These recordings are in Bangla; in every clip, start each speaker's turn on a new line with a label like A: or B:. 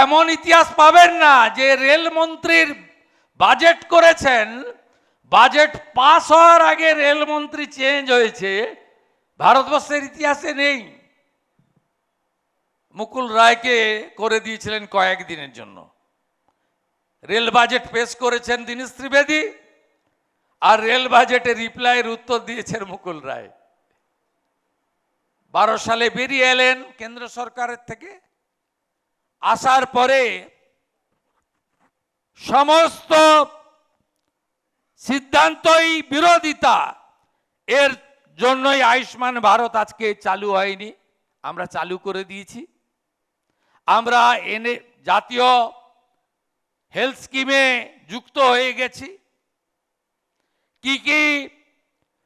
A: এমন ইতিহাস পাবেন না যে রেলমন্ত্রীর বাজেট করেছেন, বাজেট পাস হওয়ার আগে রেলমন্ত্রী চেঞ্জ হয়েছে, ভারতবর্ষের ইতিহাসে নেই। মুকুল রায়কে করে দিয়েছিলেন কয়েকদিনের জন্য। রেল বাজেট পেশ করেছেন দীনেশ ত্রিবেদী, আর রেল বাজেটে রিপ্লাইয়ের উত্তর দিয়েছেন মুকুল রায়। 12 সালে বেরিয়ে এলেন কেন্দ্র সরকারের থেকে। আসার পরে সমস্ত সিদ্ধান্তই বিরোধিতা, এর জন্যই আয়ুষ্মান ভারত আজকে চালু হয়নি, আমরা চালু করে দিয়েছি। আমরা জাতীয় হেলথ স্কিমে যুক্ত হয়ে গেছি। কি কি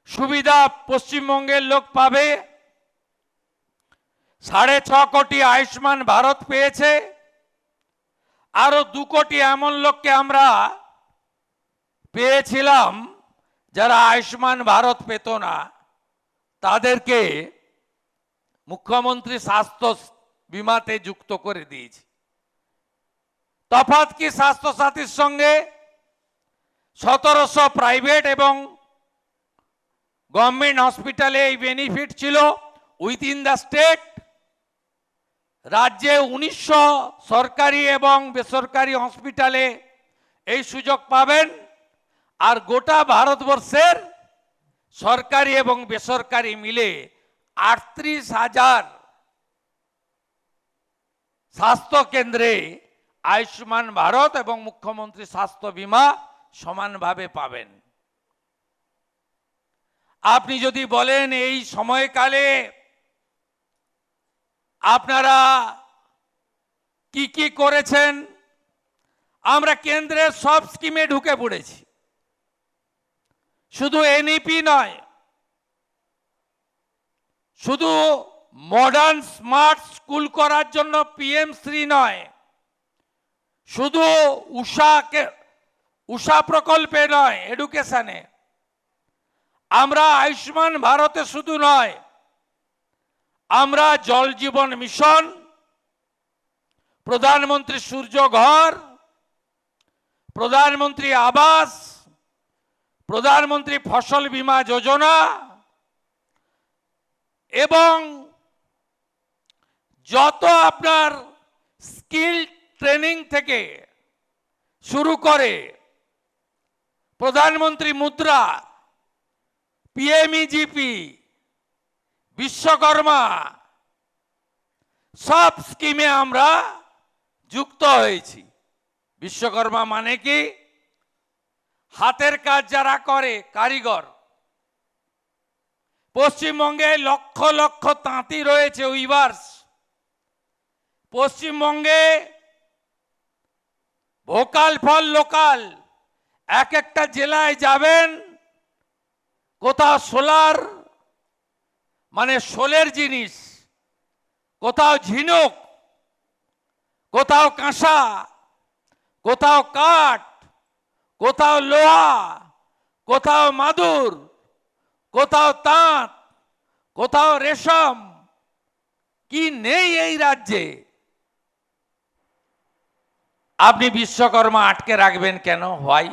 A: সুবিধা পশ্চিমবঙ্গের লোক পাবে? 6.5 কোটি আয়ুষ্মান ভারত পেয়েছে, আরো 2 কোটি এমন লোককে আমরা পেয়েছিলাম যারা আয়ুষ্মান ভারত পেত না, তাদেরকে মুখ্যমন্ত্রী স্বাস্থ্য বিমাতে যুক্ত করে দিয়েছি। তফাৎ কি স্বাস্থ্য সাথীর সঙ্গে? 1700 প্রাইভেট এবং গভর্নমেন্ট হসপিটালে এই বেনিফিট ছিল উইথিন দ্য স্টেট। রাজ্যে 1900 সরকারি এবং বেসরকারি হসপিটালে এই সুযোগ পাবেন, আর গোটা ভারতবর্ষের সরকারি এবং বেসরকারি মিলে 38,000 স্বাস্থ্য কেন্দ্রে আয়ুষ্মান ভারত এবং মুখ্যমন্ত্রী স্বাস্থ্য বীমা সমানভাবে পাবেন। আপনি যদি বলেন এই সময়কালে আপনারা কি কি করেছেন, আমরা কেন্দ্রের সব স্কিমে ঢুকে পড়েছি। শুধু এনইপি নয়, শুধু মডার্ন স্মার্ট স্কুল করার জন্য পিএম-শ্রী নয়, শুধু উষা প্রকল্পে নয়, এডুকেশনে আমরা আয়ুষ্মান ভারতে শুধু নয়, আমরা জল জীবন মিশন, প্রধানমন্ত্রী সূর্য ঘর, প্রধানমন্ত্রী আবাস, প্রধানমন্ত্রী ফসল বীমা যোজনা এবং যত আপনার স্কিল ট্রেনিং থেকে শুরু করে প্রধানমন্ত্রী মুদ্রা, পিএমইজিপি, বিশ্বকর্মা, সব স্কিমে আমরা যুক্ত হয়েছি। বিশ্বকর্মা মানে কি? হাতের কাজ যারা করে, কারিগর। পশ্চিমবঙ্গে লক্ষ লক্ষ তাঁতি রয়েছে, উইভার্স। পশ্চিমবঙ্গে ভোকাল ফর লোকাল, এক একটা জেলায় যাবেন, কোথাও সোলার মানে শোলের জিনিস, কোথাও ঝিনুক, কোথাও কাঁসা, কোথাও কাঠ, কোথাও লোহা, কোথাও মাদুর, কোথাও তাঁত, কোথাও রেশম। কি নেই এই রাজ্যে? আপনি বিশ্বকর্মা আটকে রাখবেন কেন? হয়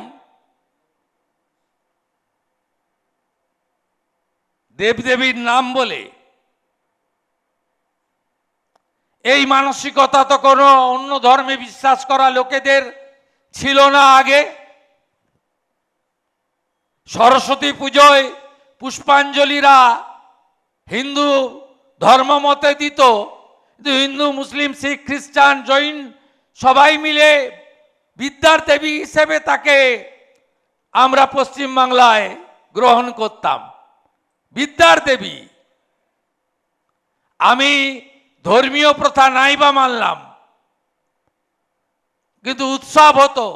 A: দেবদেবীর নাম বলে। এই মানসিকতা তো কোনো অন্য ধর্মে বিশ্বাস করা লোকেদের ছিল না আগে। সরস্বতী পুজোয় পুষ্পাঞ্জলিরা হিন্দু ধর্ম মতে দিত, কিন্তু হিন্দু, মুসলিম, শিখ, খ্রিস্টান, জৈন সবাই মিলে বিদ্যার দেবী হিসেবে তাকে আমরা পশ্চিমবাংলায় গ্রহণ করতাম। বিদ্যার দেবী। আমি ধর্মীয় প্রথা নাই বা মানলাম, কিন্তু উৎসব হতো।